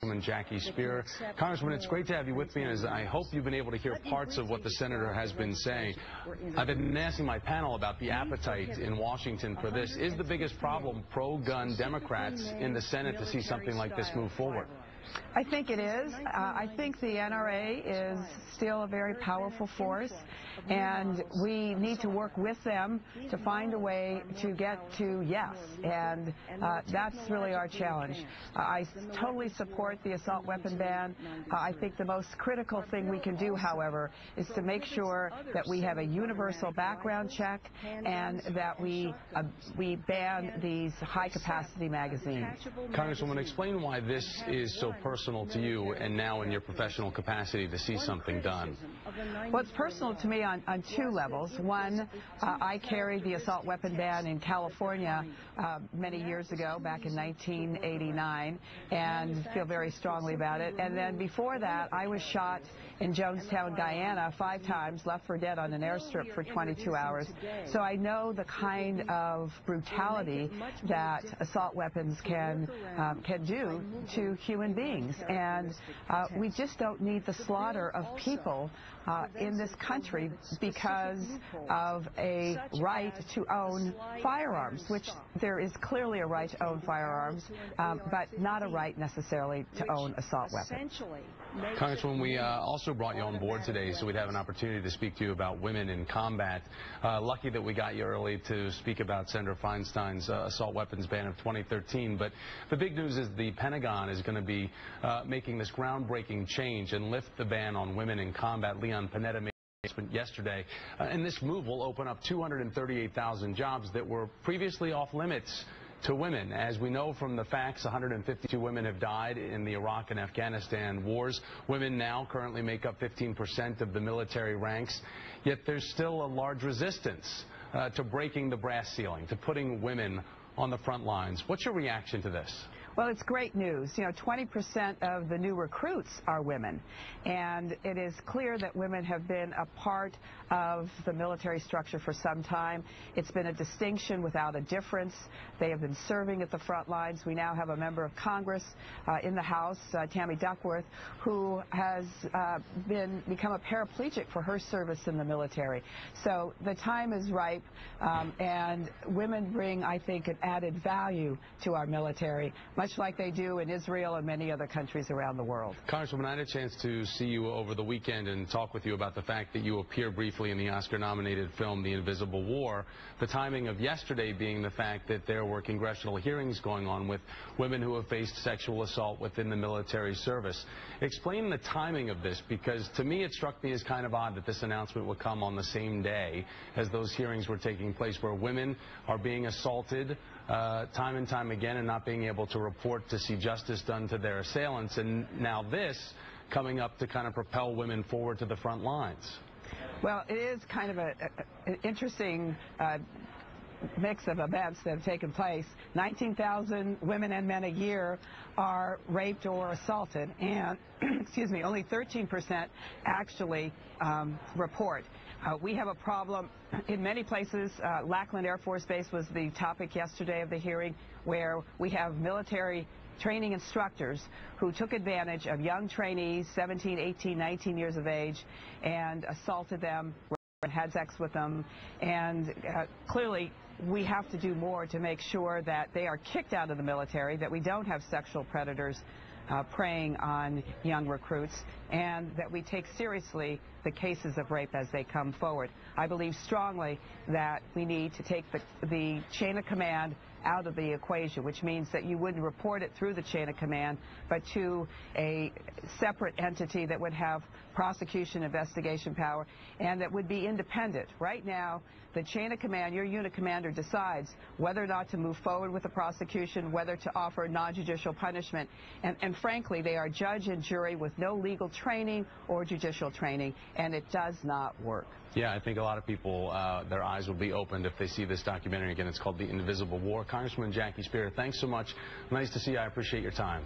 Congresswoman Jackie Speier. Congresswoman, it's great to have you with me, and I hope you've been able to hear parts of what the senator has been saying. I've been asking my panel about the appetite in Washington for this. Is the biggest problem pro-gun Democrats in the Senate to see something like this move forward? I think it is. I think the NRA is still a very powerful force, and we need to work with them to find a way to get to yes, and that's really our challenge. I totally support the assault weapon ban. I think the most critical thing we can do, however, is to make sure that we have a universal background check and that we ban these high-capacity magazines. Congresswoman, explain why this is so personal to you and now in your professional capacity to see something done. Well, it's personal to me on two levels. One, I carried the assault weapon ban in California many years ago, back in 1989, and feel very strongly about it. And then before that, I was shot in Jonestown, Guyana 5 times, left for dead on an airstrip for 22 hours. So I know the kind of brutality that assault weapons can do to human beings. And we just don't need the slaughter of people in this country because of a right to own firearms, which there is clearly a right to own firearms, but not a right necessarily to own assault weapons. Congresswoman, we also brought you on board today so we'd have an opportunity to speak to you about women in combat. Lucky that we got you early to speak about Senator Feinstein's assault weapons ban of 2013, but the big news is the Pentagon is going to be making this groundbreaking change and lift the ban on women in combat. Leon Panetta made an announcement yesterday, and this move will open up 238,000 jobs that were previously off limits to women. As we know from the facts, 152 women have died in the Iraq and Afghanistan wars. Women now currently make up 15% of the military ranks, yet there's still a large resistance to breaking the brass ceiling, to putting women on the front lines. What's your reaction to this? Well, it's great news. You know, 20% of the new recruits are women, and it is clear that women have been a part of the military structure for some time. It's been a distinction without a difference. They have been serving at the front lines. We now have a member of Congress in the House, Tammy Duckworth, who has become a paraplegic for her service in the military. So the time is ripe, and women bring, I think, an added value to our military, much like they do in Israel and many other countries around the world. Congresswoman, I had a chance to see you over the weekend and talk with you about the fact that you appear briefly in the Oscar-nominated film The Invisible War, the timing of yesterday being the fact that there were congressional hearings going on with women who have faced sexual assault within the military service. Explain the timing of this, because to me it struck me as kind of odd that this announcement would come on the same day as those hearings were taking place, where women are being assaulted time and time again and not being able to report to see justice done to their assailants, and now this coming up to kind of propel women forward to the front lines. Well, it is kind of an interesting mix of events that have taken place. 19,000 women and men a year are raped or assaulted, and excuse me, only 13% actually report. We have a problem in many places. Lackland Air Force Base was the topic yesterday of the hearing, where we have military training instructors who took advantage of young trainees, 17, 18, 19 years of age, and assaulted them, had sex with them, and clearly we have to do more to make sure that they are kicked out of the military, that we don't have sexual predators preying on young recruits, and that we take seriously the cases of rape as they come forward. I believe strongly that we need to take the chain of command out of the equation, which means that you wouldn't report it through the chain of command, but to a separate entity that would have prosecution investigation power and that would be independent. Right now, the chain of command, your unit commander decides whether or not to move forward with the prosecution, whether to offer non-judicial punishment, and frankly, they are judge and jury with no legal training or judicial training, and it does not work. Yeah, I think a lot of people, their eyes will be opened if they see this documentary again. It's called The Invisible War. Congresswoman Jackie Speier, thanks so much. Nice to see you. I appreciate your time.